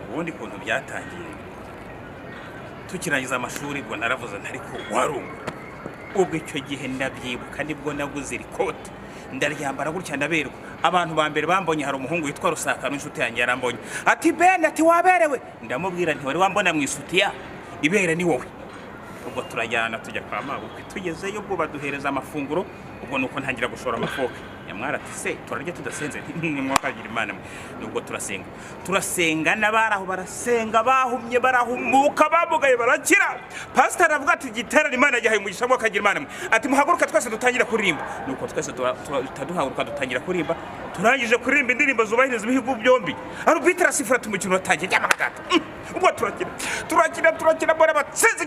ubundi kuntu byatangiye tukirangiza amashuri ubwo naravuze ntariko warungu ubwo icyo gihe ndabyibuka nibwo naguze ikote ndaryambara gutya ndaberwa abantu ba mbere bambonye hari umuhungu witwa Rusaka n'inshuti yanjye yarambonye ati Ben ati waberewe ndamubwira nti wari wambona mu isutiya ibere ni wowe ubwo turajyana tujya kwa mabukwe tugezeyo ubwo baduhereza amafunguro ubwo nuko ntangira gushora amafoka nyamwara ati se turarya tudasenze mwakagira Imana nubwo turasenga nabaraho barasenga bahumye barahumuka bamugaye barakira pastor avuga ati gitera Imana yahaye umugisha mwakagira Imana ati muhaguruka twese dutangira kuririmba nuko twese tutaduhaguruka dutangira kuririmba turangije kuririmba indirimbo zubahiriza ibihugu byombi arubitira sifura tumukino watangiye y'amagata ubwo turakina bora batsinze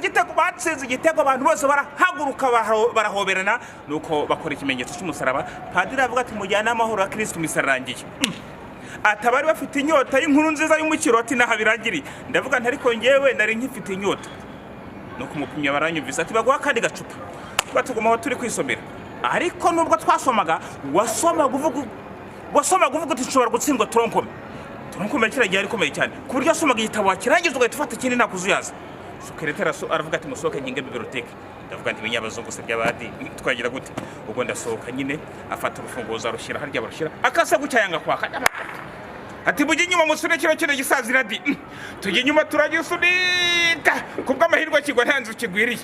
igitego abantu bose barahaguruka barahoberana nuko bakora ikimenyetso cy'umusaraba padiri avuga ati mujyana amahoro ya Kristo misarangiye atabari bafite inyota y'inkuru nziza y'umukiro ati naha birangiriye ndavuga ntari ko ngewe ndari nkifite inyota nuko umupimya baranyumvisa ati baguha kandi gacupa batugumaho turi kwisomera ariko nubwo twasomaga wasomaga uvuga uti nshobora gutsindwa tronkomeye kiragiye ari komeye cyane ku buryo asomaga igitabo wakirangiza ugahita ufata ikindi nakuzuyaza secretary aravuga ati musohoke nginge biblioteke ndavuga nti binyabazungu se by'abadi twagira gute ubwo ndasohoka nyine afata urufunguzo arushira harya barushira akasa gucyayanga kwaka ati bujye nyuma musure kiro gisazira di tujye nyuma turagisunita kubwo amahirwe kigwa ntanzu kigwiriye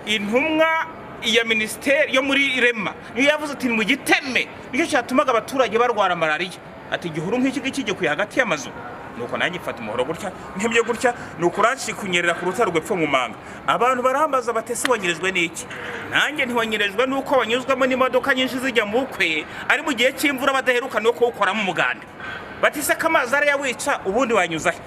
intumwa iya ministeri yo muri Rema niyo yavuze ati mu giteme nicyo cyatumaga abaturage barwara malaria ati gihuru nk'iki gikije kuya hagati y'amazu nuko nanjye mfata umuhoro gutya nkebye gutya nuko uranshi kunyerera ku rutaro rwepfo mu manga abantu barambaza batese wanyerezwe n'iki nanjye ntiwanyerezwe nuko wanyuzwamo n'imodoka nyinshi zijya mu bukwe ari mu gihe cy'imvura badaheruka no kuwukoramo umuganda batise kamazi ari yawica ubundi wanyuzahe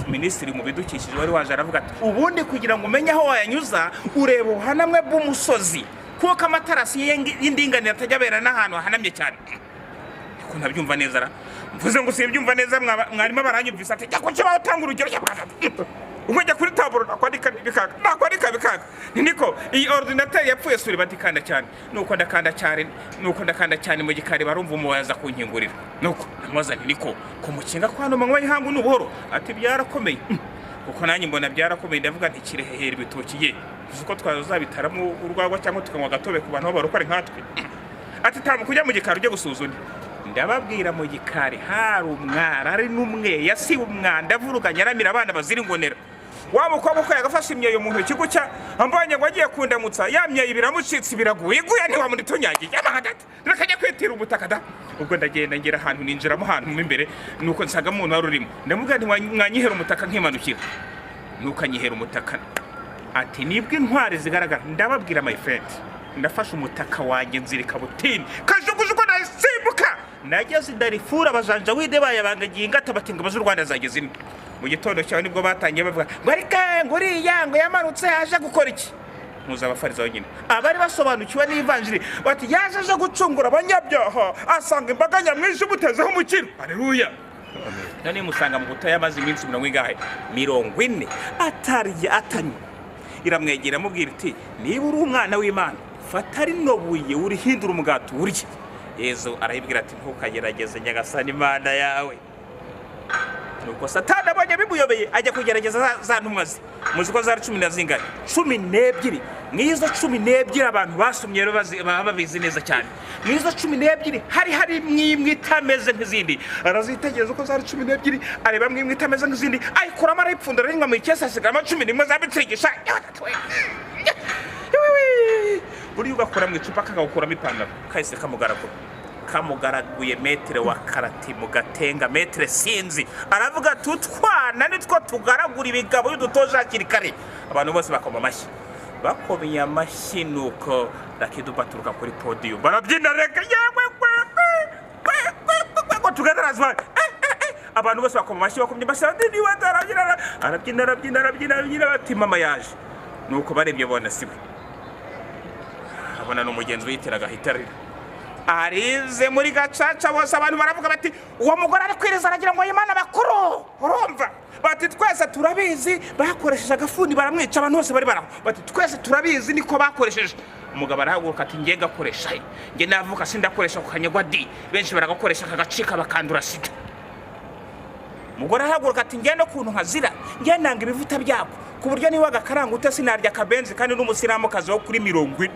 minisitiri mu bidukikije wari waje aravuga ati ubundi kugira ngo umenye aho wayanyuza ureba ubuhanamwe bw'umusozi kuko amatarasi y'indinganire atajya abera n'ahantu hahanamye cyane ko ntabyumva neza ra mvuze ngo sibyumva neza mwarimo baranyumvisa ati cyako kibaho tanga urugero umujya kuri taburo nakwandika bikaga niko iyi ordinateur yapfuye suri batikanda cyane nuko ndakanda cyane mu gikari barumva umuyaza kunkingurira nuko namaza niko ko mukinga kwano manywa yihangu n'ubuhoro ati byarakomeye kuko nanjye mbona byarakomeye ndavuga nti kirehehera bitokiye uko twazabitaramo urwagwa cyangwa tukanywa gatobe ku bantu barokore nkatwe ati tamu kujya mu gikari ujye gusuzuna ndababwira mu gikari hari umwara ari numwe yasiba umwanda avuruganya aramira abana bazira ingonera wa mukobwa ko yagafashe imyeyo mu ntoki gucya ambanye ngo agiye kundamutsa yamye ibiramucitse biraguye guya nti wa muri tonyagiye y'amahagati nakajya kwitira ubutaka da ubwo ndagenda ngera ahantu ninjiramo ahantu mu imbere nuko nsaga umuntu warurimo ndamuga nti mwanyihera umutaka nkimanukira nuko anyihera umutaka ati nibwo intwari zigaragara ndababwira my friend ndafashe umutaka wanjye nzirika butini kajugujugo nasimbuka nageze Darifura bazanja wide bayabangagiye ingata batinga baz'u Rwanda zageze ino mu gitondo cyawe nibwo batangiye bavuga ngo arika ngo riyango yamanutse yaje gukora iki muza abafarizaho nyine abari basobanukiwe n'ivanjiri bati yaje zo gucungura abanyabyaha asanga imbaga nyamwinshi butezeho umukiro haleluya nani musanga mu gutaya amazi iminsi 40 atariye atanye iramwegera mubwira iti niba uri umwana w'Imana fata rino buye urihindura umugato urye Yesu arayibwira ati ntukagerageze nyagasani Imana yawe nuko Satani abonye bimuyobeye ajya kugerageza za ntumwazi muziko zari 10 zingana 12 nizo 12 abantu basumye babizi neza cyane nizo 12 hari mwimwe itameze nk'izindi arazitegereza uko zari 12 areba mwimwe itameze nk'izindi ayikura mara ipfundura ringa mu cyesa sigama 11 zabitsegesha buri ugakora mu icupa kagakuramo ipantaro kahise kamugaraguye metre wa karati mu gatenga metre sinzi aravuga tutwana nitwo tugaragura ibigabo y'udutoje akirikare abantu bose bakoma amashyi bakomeye amashyi nuko rakidubaturuka kuri podium barabyina reka yewe ko tugadaraza abantu bose bakoma amashyi bakomye basandi ni wataragira arabyina bati mama yaje nuko barebye bona siwe abona n'umugenzi witiraga hitarira arize muri gacaca bose abantu baravuga bati uwo mugore ari kwiriza aragira ngo Imana bakuru urumva bati twese turabizi bakoresheje agafuni baramwica abantu bose bari baraho bati twese turabizi niko bakoresheje umugabo arahaguruka ati ngiye gakoresha nge navuka sindakoresha ku kanyagwa di benshi baragakoresha kagacika bakandura sida umugore arahaguruka ati nge no kuntu nkazira nge nanga ibivuta byako ku buryo niba gakaranga ute sinarya kabenzi kandi n'umusiramu kazi wo kuri 40.